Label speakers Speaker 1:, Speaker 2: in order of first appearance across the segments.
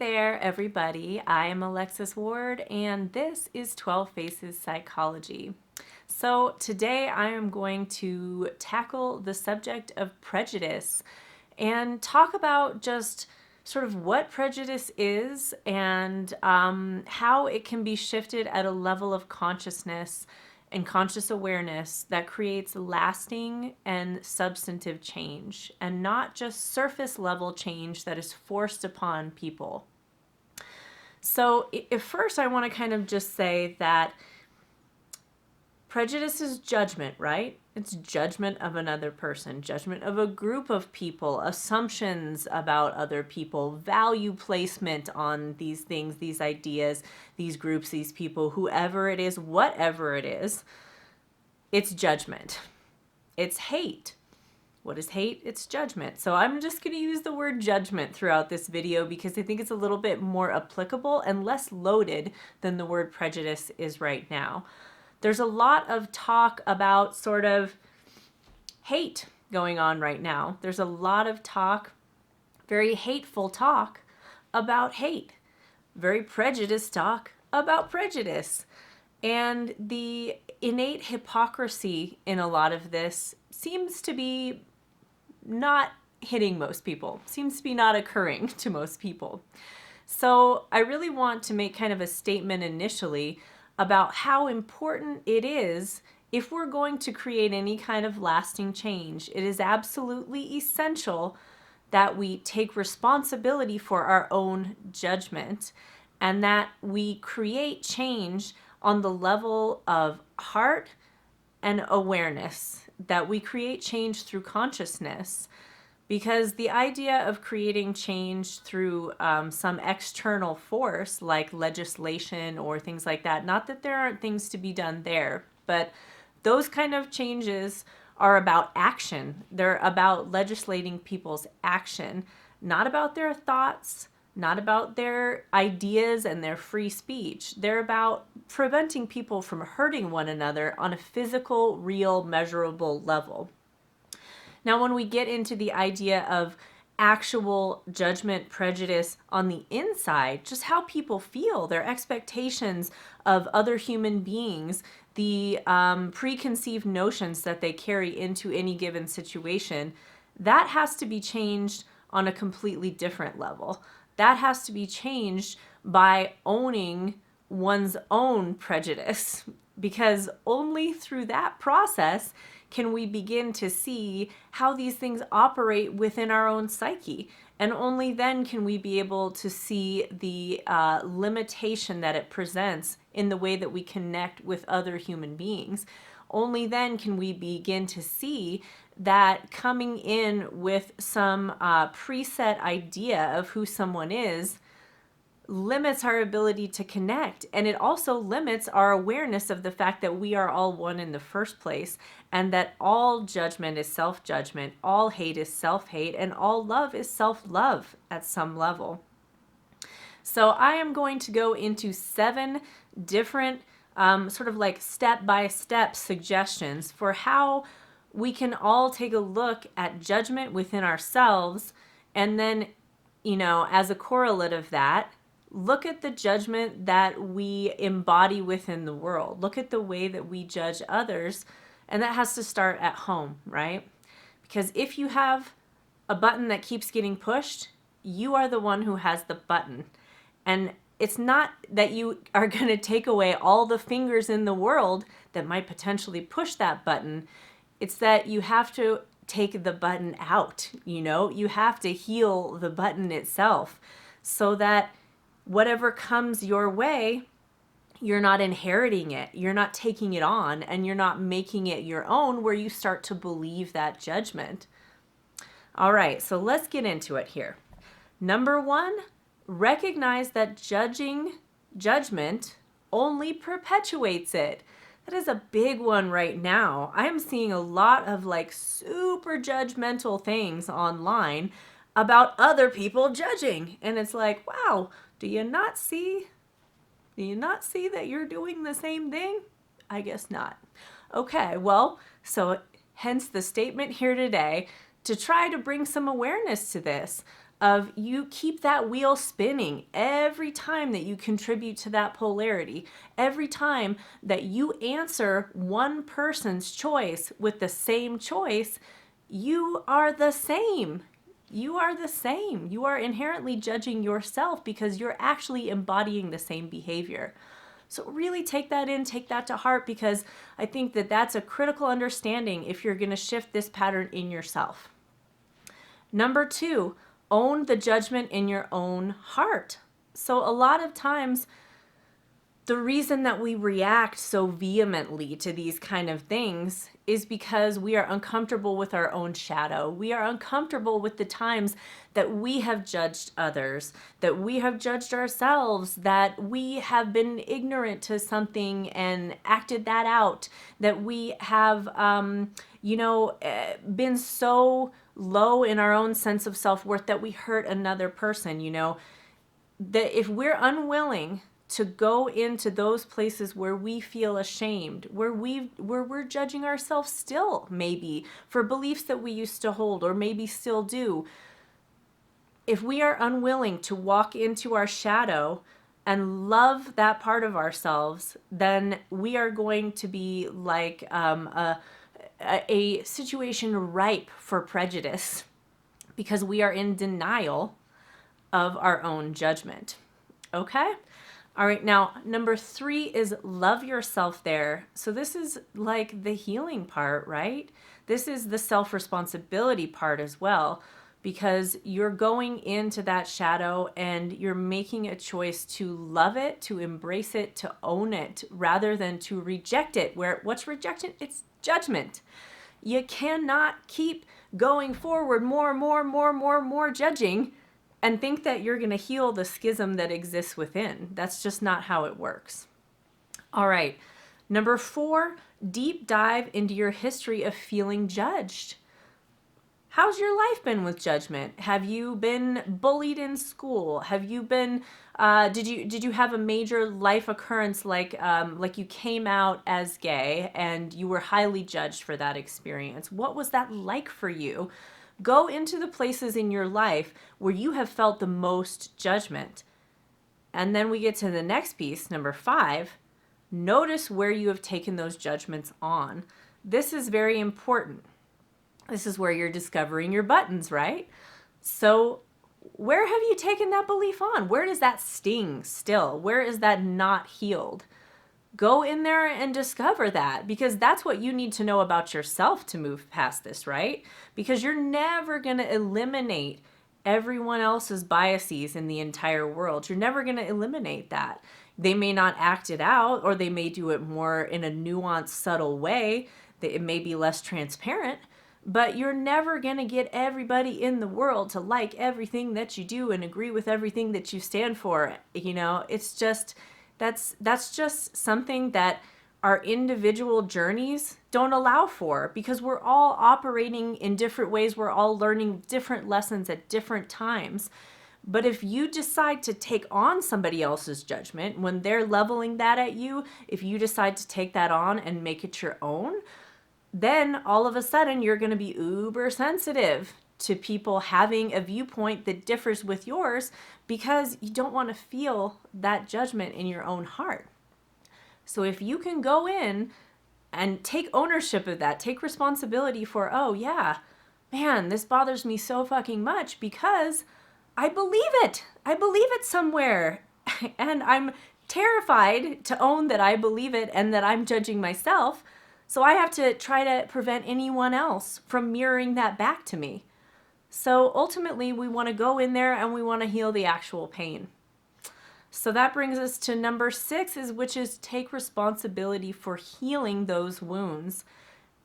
Speaker 1: there, everybody. I am Alexis Ward, and this is 12 Faces Psychology. So today I am going to tackle the subject of prejudice and talk about just sort of what prejudice is and how it can be shifted at a level of consciousness and conscious awareness that creates lasting and substantive change, and not just surface level change that is forced upon people. So at first I want to kind of just say that prejudice is judgment, right? It's judgment of another person, judgment of a group of people, assumptions about other people, value placement on these things, these ideas, these groups, these people, whoever it is, whatever it is. It's judgment. It's hate. What is hate? It's judgment. So I'm just going to use the word judgment throughout this video because I think it's a little bit more applicable and less loaded than the word prejudice is right now. There's a lot of talk about sort of hate going on right now. There's a lot of talk, very hateful talk about hate, very prejudiced talk about prejudice. And the innate hypocrisy in a lot of this seems to be not hitting most people, seems to be not occurring to most people. So I really want to make kind of a statement initially about how important it is if we're going to create any kind of lasting change. It is absolutely essential that we take responsibility for our own judgment and that we create change on the level of heart and awareness, that we create change through consciousness. Because the idea of creating change through some external force like legislation or things like that, not that there aren't things to be done there, but those kind of changes are about action. They're about legislating people's action, not about their thoughts, not about their ideas and their free speech. They're about preventing people from hurting one another on a physical, real, measurable level. Now, when we get into the idea of actual judgment, prejudice on the inside, just how people feel, their expectations of other human beings, the preconceived notions that they carry into any given situation, that has to be changed on a completely different level. That has to be changed by owning one's own prejudice, because only through that process can we begin to see how these things operate within our own psyche. And only then can we be able to see the limitation that it presents in the way that we connect with other human beings. Only then can we begin to see that coming in with some preset idea of who someone is limits our ability to connect, and it also limits our awareness of the fact that we are all one in the first place, and that all judgment is self-judgment, all hate is self-hate, and all love is self-love at some level. So I am going to go into 7 different sort of like step-by-step suggestions for how we can all take a look at judgment within ourselves, and then, as a correlate of that, look at the judgment that we embody within the world. Look at the way that we judge others, and that has to start at home, right? Because if you have a button that keeps getting pushed, you are the one who has the button. And it's not that you are going to take away all the fingers in the world that might potentially push that button. It's that you have to take the button out, You have to heal the button itself so that whatever comes your way, you're not inheriting it, you're not taking it on, and you're not making it your own where you start to believe that judgment. All right, so let's get into it here. Number 1, recognize that judgment only perpetuates it. That is a big one right now. I am seeing a lot of super judgmental things online about other people judging. And it's like, wow, do you not see that you're doing the same thing? I guess not. Okay, well, so hence the statement here today to try to bring some awareness to this. of you keep that wheel spinning every time that you contribute to that polarity. Every time that you answer one person's choice with the same choice, you are the same. You are the same. You are inherently judging yourself because you're actually embodying the same behavior. So really take that in, take that to heart, because I think that that's a critical understanding if you're going to shift this pattern in yourself. Number 2, own the judgment in your own heart. So a lot of times, the reason that we react so vehemently to these kind of things is because we are uncomfortable with our own shadow. We are uncomfortable with the times that we have judged others, that we have judged ourselves, that we have been ignorant to something and acted that out, that we have, been so low in our own sense of self-worth that we hurt another person, that if we're unwilling to go into those places where we feel ashamed, where we're judging ourselves still, maybe for beliefs that we used to hold or maybe still do. If we are unwilling to walk into our shadow and love that part of ourselves, then we are going to be like a situation ripe for prejudice because we are in denial of our own judgment. Okay? All right, now number 3 is love yourself there. So this is like the healing part, right? This is the self-responsibility part as well, because you're going into that shadow and you're making a choice to love it, to embrace it, to own it, rather than to reject it. What's rejection? It's judgment. You cannot keep going forward more judging and think that you're going to heal the schism that exists within. That's just not how it works. All right. Number 4, deep dive into your history of feeling judged. How's your life been with judgment? Have you been bullied in school? Have you been, did you have a major life occurrence like you came out as gay and you were highly judged for that experience? What was that like for you? Go into the places in your life where you have felt the most judgment. And then we get to the next piece, number 5. Notice where you have taken those judgments on. This is very important. This is where you're discovering your buttons, right? So where have you taken that belief on? Where does that sting still? Where is that not healed? Go in there and discover that, because that's what you need to know about yourself to move past this, right? Because you're never going to eliminate everyone else's biases in the entire world. You're never going to eliminate that. They may not act it out, or they may do it more in a nuanced, subtle way. It may be less transparent, but you're never going to get everybody in the world to like everything that you do and agree with everything that you stand for. It's just... That's just something that our individual journeys don't allow for, because we're all operating in different ways. We're all learning different lessons at different times. But if you decide to take on somebody else's judgment when they're leveling that at you, if you decide to take that on and make it your own, then all of a sudden you're going to be uber sensitive to people having a viewpoint that differs with yours, because you don't want to feel that judgment in your own heart. So if you can go in and take ownership of that, take responsibility for, oh yeah, man, this bothers me so fucking much because I believe it. I believe it somewhere. And I'm terrified to own that I believe it and that I'm judging myself. So I have to try to prevent anyone else from mirroring that back to me. So ultimately, we want to go in there and we want to heal the actual pain. So that brings us to number 6, which is take responsibility for healing those wounds.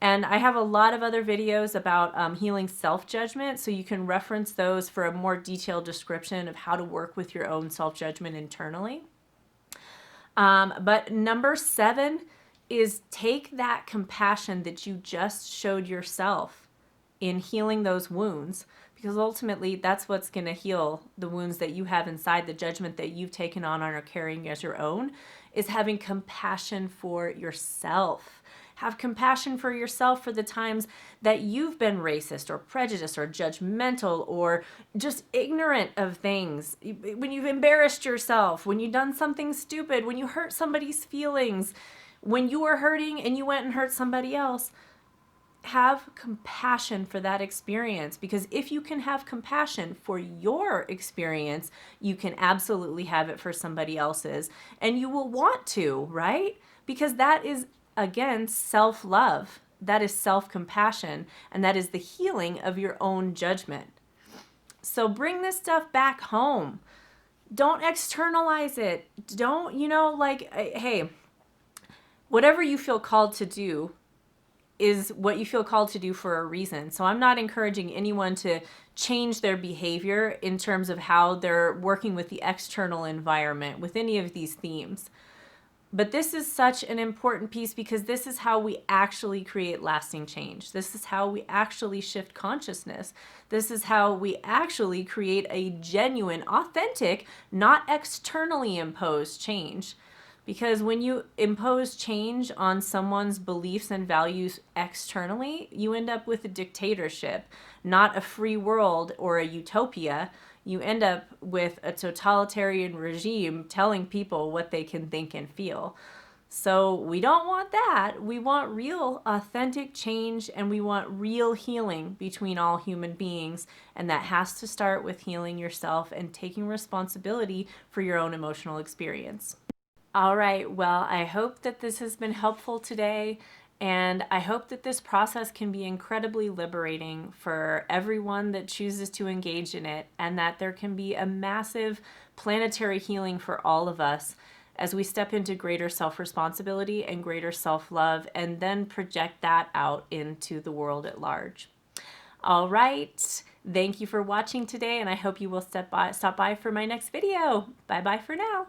Speaker 1: And I have a lot of other videos about healing self-judgment, so you can reference those for a more detailed description of how to work with your own self-judgment internally. But number 7 is take that compassion that you just showed yourself in healing those wounds, because ultimately that's what's going to heal the wounds that you have inside, the judgment that you've taken on and are carrying as your own, is having compassion for yourself. Have compassion for yourself for the times that you've been racist or prejudiced or judgmental or just ignorant of things. When you've embarrassed yourself, when you've done something stupid, when you hurt somebody's feelings, when you were hurting and you went and hurt somebody else. Have compassion for that experience, because if you can have compassion for your experience, you can absolutely have it for somebody else's, and you will want to, right? Because that is, again, self-love. That is self-compassion, and that is the healing of your own judgment. So bring this stuff back home. Don't externalize it. Don't, hey, whatever you feel called to do is what you feel called to do for a reason. So I'm not encouraging anyone to change their behavior in terms of how they're working with the external environment with any of these themes. But this is such an important piece, because this is how we actually create lasting change. This is how we actually shift consciousness. This is how we actually create a genuine, authentic, not externally imposed change. Because when you impose change on someone's beliefs and values externally, you end up with a dictatorship, not a free world or a utopia. You end up with a totalitarian regime telling people what they can think and feel. So we don't want that. We want real, authentic change, and we want real healing between all human beings. And that has to start with healing yourself and taking responsibility for your own emotional experience. All right, well, I hope that this has been helpful today, and I hope that this process can be incredibly liberating for everyone that chooses to engage in it, and that there can be a massive planetary healing for all of us as we step into greater self-responsibility and greater self-love, and then project that out into the world at large. All right, thank you for watching today, and I hope you will stop by for my next video. Bye-bye for now.